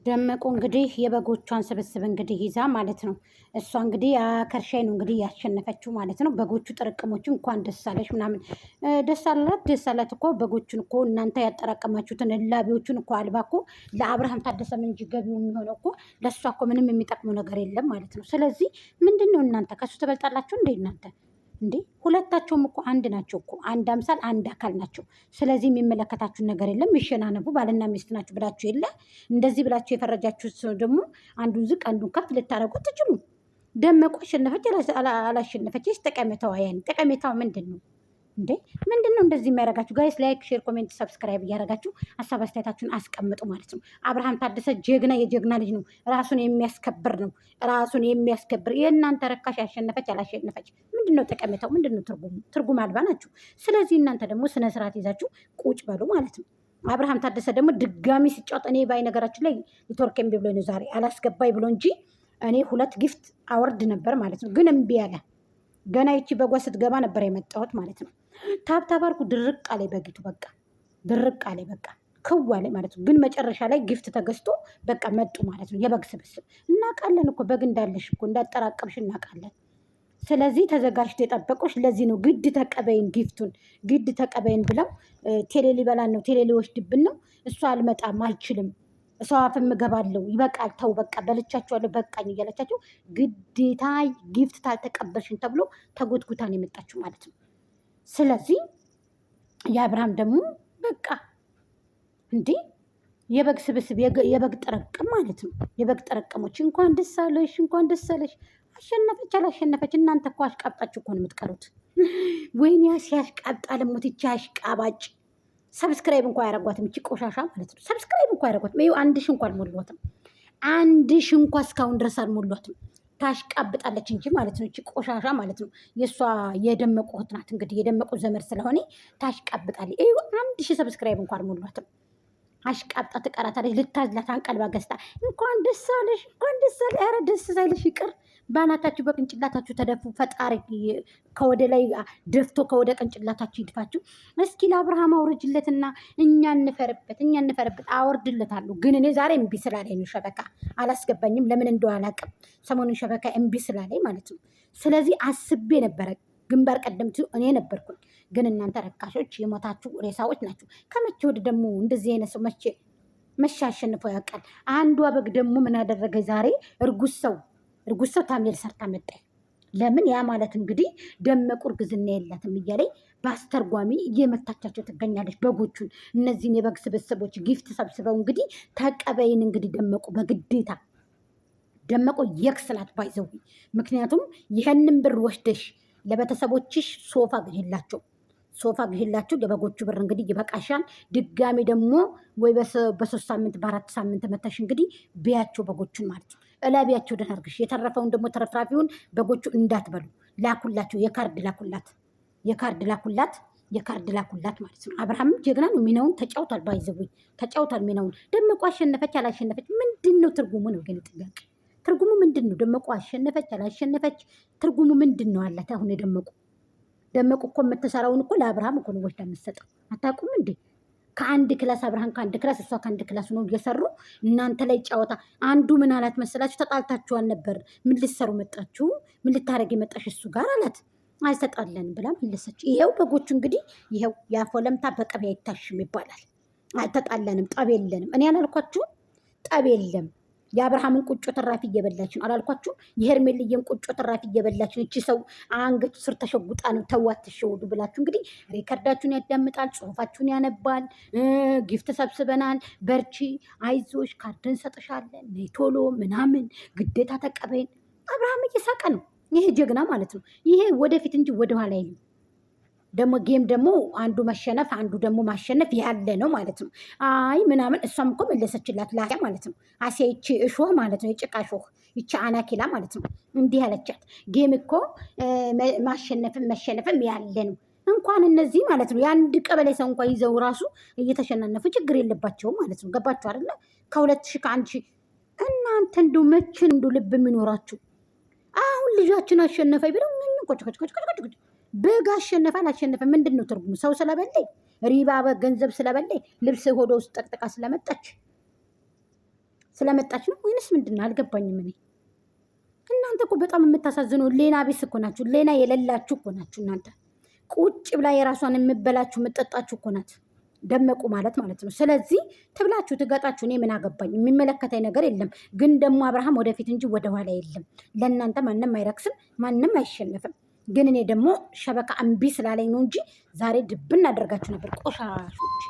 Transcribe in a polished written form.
ደመቁ እንግዲህ የበጎቿን ስብስብ እንግዲህ ይዛ ማለት ነው። እሷ እንግዲህ አከርሻይ ነው እንግዲህ ያሸነፈችው ማለት ነው። በጎቹ ጥርቅሞቹ እንኳን ደስ አለሽ ምናምን ደስ አላት ደስ አላት እኮ በጎቹን እኮ እናንተ ያጠራቀማችሁትን እላቢዎቹን እኮ አልባ እኮ ለአብርሃም ታደሰም እንጂ ገቢው የሚሆነው እኮ ለእሷ እኮ ምንም የሚጠቅመው ነገር የለም ማለት ነው። ስለዚህ ምንድን ነው እናንተ ከሱ ትበልጣላችሁ እንዴ እናንተ? እንዴ ሁለታቸውም እኮ አንድ ናቸው እኮ አንድ አምሳል አንድ አካል ናቸው። ስለዚህ የሚመለከታችሁን ነገር የለም። ይሸናነቡ ባልና ሚስት ናችሁ ብላችሁ የለ እንደዚህ ብላችሁ የፈረጃችሁት ሰው ደግሞ አንዱን ዝቅ አንዱን ከፍ ልታደርጉ ትችሉ። ደመቁ አሸነፈች አላሸነፈች ጠቀሜታዋ ጠቀሜታዋ ምንድን ነው እንዴ? ምንድን ነው እንደዚህ የሚያደርጋችሁ? ጋይስ ላይክ፣ ሼር፣ ኮሜንት፣ ሰብስክራይብ እያደረጋችሁ ሀሳብ አስተያየታችሁን አስቀምጡ ማለት ነው። አብርሃም ታደሰ ጀግና የጀግና ልጅ ነው። ራሱን የሚያስከብር ነው። ራሱን የሚያስከብር የእናንተ ረካሽ ያሸነፈች አላሸነፈች ምንድን ነው ጠቀሜታው? ምንድን ነው ትርጉሙ? ትርጉም አልባ ናችሁ። ስለዚህ እናንተ ደግሞ ስነ ስርዓት ይዛችሁ ቁጭ በሉ ማለት ነው። አብርሃም ታደሰ ደግሞ ድጋሚ ሲጫወት እኔ ባይ ነገራችን ላይ ኔትወርክ እምቢ ብሎ ነው ዛሬ አላስገባኝ ብሎ እንጂ እኔ 2 ጊፍት አወርድ ነበር ማለት ነው። ግን እምቢ አለ። ገና ይቺ በጓ ስትገባ ነበር የመጣሁት ማለት ነው። ታብታብ አልኩ ድርቅ አለ በጊቱ በቃ ድርቅ አለ በቃ ክዋለ ማለት ነው። ግን መጨረሻ ላይ ጊፍት ተገዝቶ በቃ መጡ ማለት ነው። የበግ ስብስብ እናውቃለን እኮ በግ እንዳለሽ እኮ እንዳጠራቀምሽ እናውቃለን። ስለዚህ ተዘጋጅቶ የጠበቁሽ ለዚህ ነው። ግድ ተቀበይን ጊፍቱን ግድ ተቀበይን ብለው ቴሌ ሊበላን ነው ቴሌ ሊወስድብን ነው። እሷ አልመጣም አልችልም ሰው አፍም እገባለሁ ይበቃል ተው በቃ በልቻችኋለሁ በቃኝ እያለቻቸው ግዴታ ጊፍት ታልተቀበልሽን ተብሎ ተጎትጉታን የመጣችው ማለት ነው። ስለዚህ የአብርሃም ደግሞ በቃ እንዴ የበግ ስብስብ የበግ ጥረቅም ማለት ነው። የበግ ጥረቅሞች እንኳን ደስ አለሽ እንኳን ደስ አለሽ። አሸነፈች አላሸነፈች እናንተ እኮ አሽቃብጣችሁ እኮ ነው የምትቀሩት። ወይኔ ሲያሽቃብጣ ለሞት ይቺ አሽቃባጭ ሰብስክራይብ እንኳ ያደረጓትም እቺ ቆሻሻ ማለት ነው። ሰብስክራይብ እንኳ ያደረጓትም ይኸው 1000 እንኳ አልሞሏትም። 1000 እንኳ እስካሁን ድረስ አልሞሏትም። ታሽቃብጣለች እንጂ ማለት ነው። እቺ ቆሻሻ ማለት ነው። የእሷ የደመቁ እህት ናት እንግዲህ የደመቁ ዘመድ ስለሆነ ታሽቃብጣለች። ይኸው 1000 ሰብስክራይብ እንኳ አልሞሏትም። አሽቃብጣ ትቀራታለች። ልታዝላት አንቀልባ ገዝታ እንኳን ደስ አለሽ እንኳን ደስ አለ። ኧረ ደስ ሳይልሽ ይቅር። ባናታችሁ በቅንጭላታችሁ ተደፉ። ፈጣሪ ከወደ ላይ ደፍቶ ከወደ ቅንጭላታችሁ ይድፋችሁ። እስኪ ለአብርሃም አውርጅለትና እኛ እንፈርበት። አወርድለታለሁ ግን እኔ ዛሬ እምቢ ስላለኝ ነው። ሸበካ አላስገባኝም። ለምን እንደው አላውቅም። ሰሞኑን ሸበካ እምቢ ስላለኝ ማለት ነው። ስለዚህ አስቤ ነበረ ግንባር ቀደምት እኔ ነበርኩኝ። ግን እናንተ ረካሾች የሞታችሁ ሬሳዎች ናችሁ። ከመቼ ወደ ደግሞ እንደዚህ አይነት ሰው መቼ አሸንፎ ያውቃል? አንዷ በግ ደግሞ ምን አደረገ ዛሬ? እርጉዝ ሰው ታሜል ሰርታ መጣ። ለምን ያ ማለት እንግዲህ ደመቁ እርግዝና የላትም እያለኝ በአስተርጓሚ እየመታቻቸው ትገኛለች። በጎቹን እነዚህን የበግ ስብስቦች ጊፍት ሰብስበው እንግዲህ ተቀበይን እንግዲህ ደመቁ በግዴታ ደመቁ የክስ ናት ባይዘው። ምክንያቱም ይህንን ብር ወስደሽ ለቤተሰቦችሽ ሶፋ ግዢላቸው የበጎቹ ብር እንግዲህ ይበቃሻል። ድጋሚ ደግሞ ወይ በ3 ሳምንት በ4 ሳምንት መታሽ እንግዲህ ቢያቸው በጎቹን ማለት ነው። እላቢያቸው ደናርግሽ የተረፈውን ደግሞ ተረፍራፊውን በጎቹ እንዳትበሉ ላኩላቸው። የካርድ ላኩላት ማለት ነው። አብርሃምም ጀግና ነው። ሚናውን ተጫውቷል። ባይዘቡኝ ተጫውቷል ሚናውን። ደመቁ አሸነፈች አላሸነፈች ምንድን ነው ትርጉሙ ነው ግን ጥያቄ ትርጉሙ ምንድን ነው? ደመቁ አሸነፈች አላሸነፈች ትርጉሙ ምንድን ነው አላት። አሁን ደመቁ እኮ የምትሰራውን እኮ ለአብርሃም እኮ ነው ወስዳ የምትሰጠው። አታውቁም እንዴ? ከአንድ ክላስ አብርሃም ከአንድ ክላስ እሷ ከአንድ ክላስ ነው እየሰሩ እናንተ ላይ ጫወታ። አንዱ ምን አላት መሰላችሁ? ተጣልታችኋል ነበር። ምን ልትሰሩ መጣችሁ? ምን ልታደርጊ መጣሽ እሱ ጋር አላት። አልተጣለንም ብላ መለሰች። ይሄው በጎቹ እንግዲህ ይሄው ያፎለምታ በቅቤ አይታሽም ይባላል። አልተጣለንም፣ ጠብ የለንም። እኔ አላልኳችሁም? ጠብ የለም። የአብርሃምን ቁጮ ትራፊ እየበላች ነው አላልኳችሁ? የሄርሜልየን ቁጮ ትራፊ እየበላች ነው። እቺ ሰው አንገቱ ስር ተሸጉጣ ነው። ተዋት ተሸውዱ ብላችሁ እንግዲህ ሪከርዳችሁን ያዳምጣል፣ ጽሁፋችሁን ያነባል። ጊፍት ሰብስበናል፣ በርቺ፣ አይዞሽ፣ ካርድ እንሰጥሻለን፣ ነይ ቶሎ ምናምን ግዴታ ተቀበይን። አብርሃም እየሳቀ ነው። ይሄ ጀግና ማለት ነው። ይሄ ወደፊት እንጂ ወደኋላ አይልም። ደግሞ ጌም ደግሞ አንዱ መሸነፍ አንዱ ደግሞ ማሸነፍ ያለ ነው ማለት ነው። አይ ምናምን እሷም እኮ መለሰችላት ላያ ማለት ነው። አሴ ይቺ እሾህ ማለት ነው፣ የጭቃ እሾህ ይቺ አናኪላ ማለት ነው። እንዲህ ያለቻት ጌም እኮ ማሸነፍም መሸነፍም ያለ ነው። እንኳን እነዚህ ማለት ነው የአንድ ቀበሌ ሰው እንኳን ይዘው ራሱ እየተሸናነፉ ችግር የለባቸውም ማለት ነው። ገባችሁ አይደለ? ከ2000 ከ1000 እናንተ እንደው መቼን እንደው ልብ የሚኖራችሁ አሁን ልጃችን አሸነፈ ብለው በግ አሸነፈ አላሸነፈ ምንድን ነው ትርጉሙ? ሰው ስለበለኝ ሪባ ገንዘብ ስለበለኝ ልብስ ሆዶ ውስጥ ጠቅጥቃ ስለመጣች ስለመጣች ነው ወይንስ ምንድን ነው? አልገባኝም እኔ። እናንተ እኮ በጣም የምታሳዝኑ ሌና ቢስ እኮ ናችሁ። ሌና የሌላችሁ እኮ ናችሁ እናንተ። ቁጭ ብላ የራሷን የምበላችሁ የምጠጣችሁ እኮ ናት ደመቁ ማለት ነው። ስለዚህ ትብላችሁ ትገጣችሁ፣ እኔ ምን አገባኝ? የሚመለከተኝ ነገር የለም። ግን ደግሞ አብርሃም ወደፊት እንጂ ወደኋላ የለም። ለእናንተ ማንም አይረክስም፣ ማንም አይሸነፍም። ግን እኔ ደግሞ ሸበካ እምቢ ስላለኝ ነው እንጂ ዛሬ ድብን አደርጋችሁ ነበር ቆሻሾች።